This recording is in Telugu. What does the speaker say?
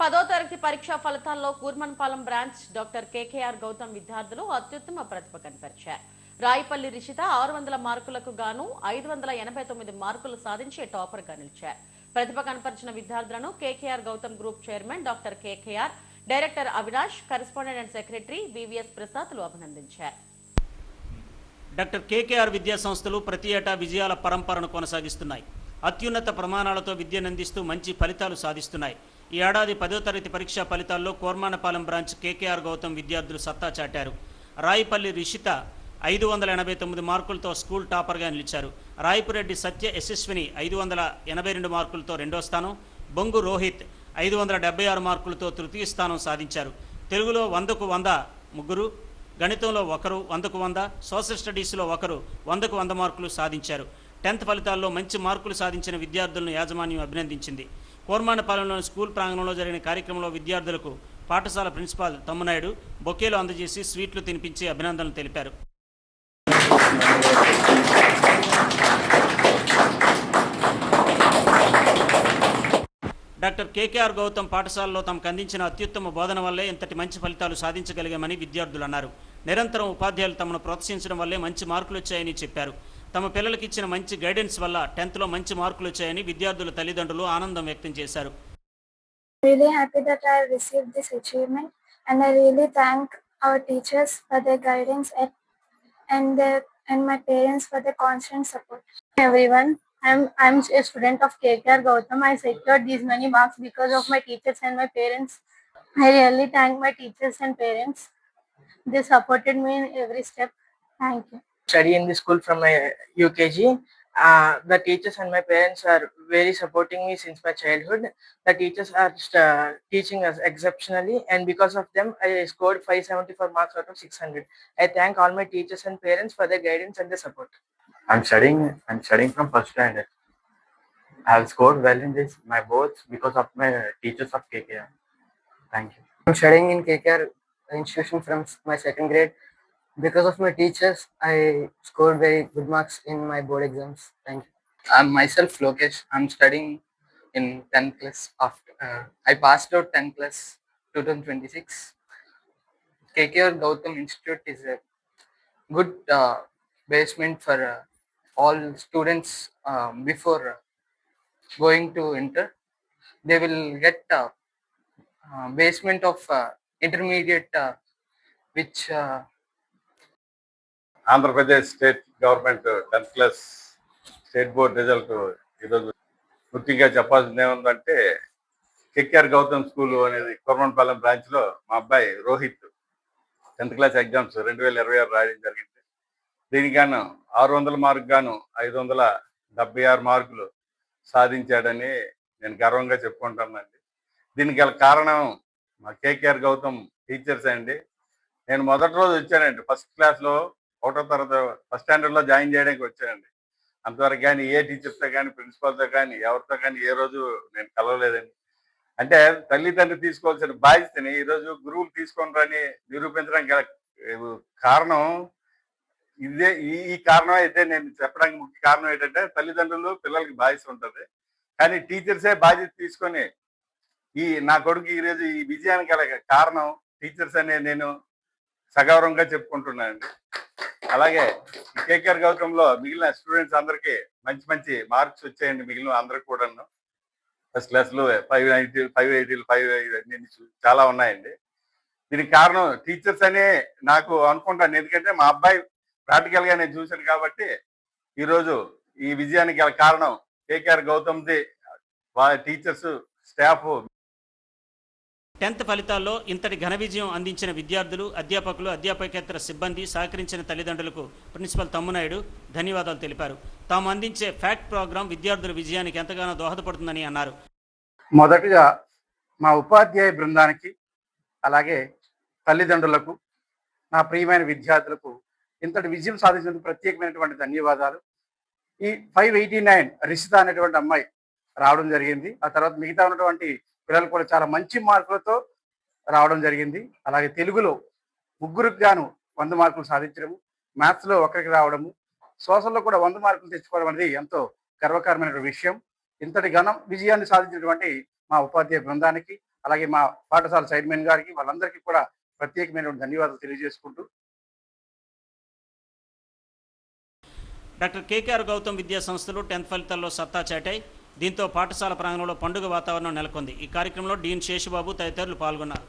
10వ తరగతి పరీక్షా ఫలితాల్లో కూర్మన్పాలెం బ్రాంచ్ డాక్టర్ కేకేఆర్ గౌతమ్ విద్యార్థులు అత్యుత్తమ ప్రతిభ కనబరిచారు. రాయిపల్లి రిషిత 600 మార్కులకు గాను 589 మార్కులు సాధించి టాపర్ గా నిలిచారు. ప్రతిభ కనపరిచిన విద్యార్థులను KKR Gautam group chairman doctor KKR, director Avinash, correspondent and secretary VVS ప్రసాద్లు అభినందించారు. డాక్టర్ కేకేఆర్ విద్యా సంస్థలు ప్రతి ఏటా విజయాల పరంపరను కొనసాగిస్తున్నాయి. అత్యున్నత ప్రమాణాలతో విద్యనందిస్తూ మంచి ఫలితాలు సాధిస్తున్నాయి. ఈ ఏడాది 10వ తరగతి పరీక్షా ఫలితాల్లో కోర్మానపాలెం బ్రాంచ్ కేకేఆర్ గౌతమ్ విద్యార్థులు సత్తా చాటారు. రాయిపల్లి రిషిత 589 మార్కులతో స్కూల్ టాపర్గా నిలిచారు. రాయిపురెడ్డి సత్య యశస్విని 582 మార్కులతో రెండో స్థానం, బొంగు రోహిత్ 576 మార్కులతో తృతీయ స్థానం సాధించారు. తెలుగులో 100కు 100 ముగ్గురు, గణితంలో ఒకరు 100కు 100, సోషల్ స్టడీస్లో ఒకరు 100కు 100 మార్కులు సాధించారు. 10th ఫలితాల్లో మంచి మార్కులు సాధించిన విద్యార్థులను యాజమాన్యం అభినందించింది. కోర్మానపాలెంలోని స్కూల్ ప్రాంగణంలో జరిగిన కార్యక్రమంలో విద్యార్థులకు పాఠశాల ప్రిన్సిపాల్ తమ్మునాయుడు బొకేలు అందజేసి స్వీట్లు తినిపించి అభినందనలు తెలిపారు. డాక్టర్ కేకేఆర్ గౌతమ్ పాఠశాలలో తమకు అందించిన అత్యుత్తమ బోధన వల్లే ఇంతటి మంచి ఫలితాలు సాధించగలిగామని విద్యార్థులు అన్నారు. నిరంతరం ఉపాధ్యాయులు తమను ప్రోత్సహించడం వల్లే మంచి మార్కులు వచ్చాయని చెప్పారు. తమ పిల్లలకి ఇచ్చిన మంచి గైడెన్స్ వల్ల 10th మంచి మార్కులు వచ్చాయని విద్యార్థుల తల్లిదండ్రులు ఆనందం వ్యక్తం చేశారు. Really happy that I received this achievement, and I really thank our teachers for their guidance and my parents for their constant support. Everyone, I'm a student of KKR Gautam. I secured these many marks because of my teachers and my parents. I really thank my teachers and parents. They supported me in every step. Thank you. Study in the school from my UKG. The teachers and my parents are very supporting me since my childhood. The teachers are teaching us exceptionally, and because of them I scored 574 marks out of 600. I thank all my teachers and parents for their guidance and their support. I'm studying from first standard. I have scored well in my boards because of my teachers of KKR. Thank you. I'm studying in KKR institution from my second grade. Because of my teachers, I scored very good marks in my board exams. Thank you. I'm myself Lokesh. I'm studying in 10th class. I passed out 10th class 2026. KKR Gautam Institute is a good basement for all students before going to inter. They will get basement of intermediate which Andhra Pradesh state government 10th class state board result ఈరోజు పూర్తిగా చెప్పాల్సింది ఏముందంటే కేకేఆర్ గౌతమ్ స్కూల్ అనేది కోర్మన్పాలెం బ్రాంచ్లో మా అబ్బాయి రోహిత్ 10th క్లాస్ ఎగ్జామ్స్ 2026 రాయడం జరిగింది. దీనికి గాను 600 మార్కు గాను 576 మార్కులు సాధించాడని నేను గర్వంగా చెప్పుకుంటానండి. దీనికి గల కారణం మా కేకేఆర్ గౌతమ్ టీచర్స్ అండి. నేను మొదటి రోజు వచ్చానండి, ఫస్ట్ క్లాస్లో 1వ తరగతి ఫస్ట్ స్టాండర్డ్లో జాయిన్ చేయడానికి వచ్చానండి. అంతవరకు కానీ ఏ టీచర్తో కానీ ప్రిన్సిపాల్తో కానీ ఎవరితో కానీ ఏ రోజు నేను కలవలేదండి. అంటే తల్లిదండ్రులు తీసుకోవాల్సిన బాధ్యతని ఈరోజు గురువులు తీసుకుంటారని నిరూపించడానికి గల కారణం ఇదే. ఈ కారణం అయితే నేను చెప్పడానికి ముఖ్య కారణం ఏంటంటే తల్లిదండ్రులు పిల్లలకి బాధ్యత ఉంటుంది, కానీ టీచర్సే బాధ్యత తీసుకొని నా కొడుకు ఈరోజు ఈ విజయానికి గల కారణం టీచర్స్ అనే నేను సగౌరవంగా చెప్పుకుంటున్నానండి. అలాగే కేకేఆర్ గౌతంలో మిగిలిన స్టూడెంట్స్ అందరికీ మంచి మంచి మార్క్స్ వచ్చాయండి. మిగిలిన అందరికి కూడాను ఫస్ట్ క్లాస్లో 580, 5 చాలా ఉన్నాయండి. దీనికి కారణం టీచర్స్ అనే నాకు అనుకుంటాను, ఎందుకంటే మా అబ్బాయి ప్రాక్టికల్గా నేను చూశాను కాబట్టి ఈరోజు ఈ విజయానికి గల కారణం కేకేఆర్ గౌతమ్ది, వాళ్ళ టీచర్స్, స్టాఫ్. 10th ఫలితాల్లో ఇంతటి ఘన విజయం అందించిన విద్యార్థులు, అధ్యాపకులు, అధ్యాపకేతర సిబ్బంది, సహకరించిన తల్లిదండ్రులకు ప్రిన్సిపల్ తమ్మునాయుడు ధన్యవాదాలు తెలిపారు. తాము అందించే ఫ్యాక్ట్ ప్రోగ్రాం విద్యార్థుల విజయానికి ఎంతగానో దోహదపడుతుందని అన్నారు. మొదటగా మా ఉపాధ్యాయ బృందానికి, అలాగే తల్లిదండ్రులకు, నా ప్రియమైన విద్యార్థులకు ఇంతటి విజయం సాధించినందుకు ప్రత్యేకమైనటువంటి ధన్యవాదాలు. ఈ 589 రిషిత అనేటువంటి అమ్మాయి రావడం జరిగింది. ఆ తర్వాత మిగతా ఉన్నటువంటి పిల్లలు కూడా చాలా మంచి మార్కులతో రావడం జరిగింది. అలాగే తెలుగులో ముగ్గురికి గాను 100 మార్కులు సాధించడము, మ్యాథ్స్లో ఒకరికి రావడము, సోషల్లో కూడా 100 మార్కులు తెచ్చుకోవడం అనేది ఎంతో గర్వకారమైన విషయం. ఇంతటి ఘన విజయాన్ని సాధించినటువంటి మా ఉపాధ్యాయ బృందానికి, అలాగే మా పాఠశాల చైర్మన్ గారికి వాళ్ళందరికీ కూడా ప్రత్యేకమైన ధన్యవాదాలు తెలియజేసుకుంటూ డాక్టర్ కేకేఆర్ గౌతమ్ విద్యా సంస్థలు 10th ఫలితాల్లో సత్తా చాటాయి. దీంతో పాఠశాల ప్రాంగణంలో పండుగ వాతావరణం నెలకొంది. ఈ కార్యక్రమంలో డీన్ శేషుబాబు తదితరులు పాల్గొన్నారు.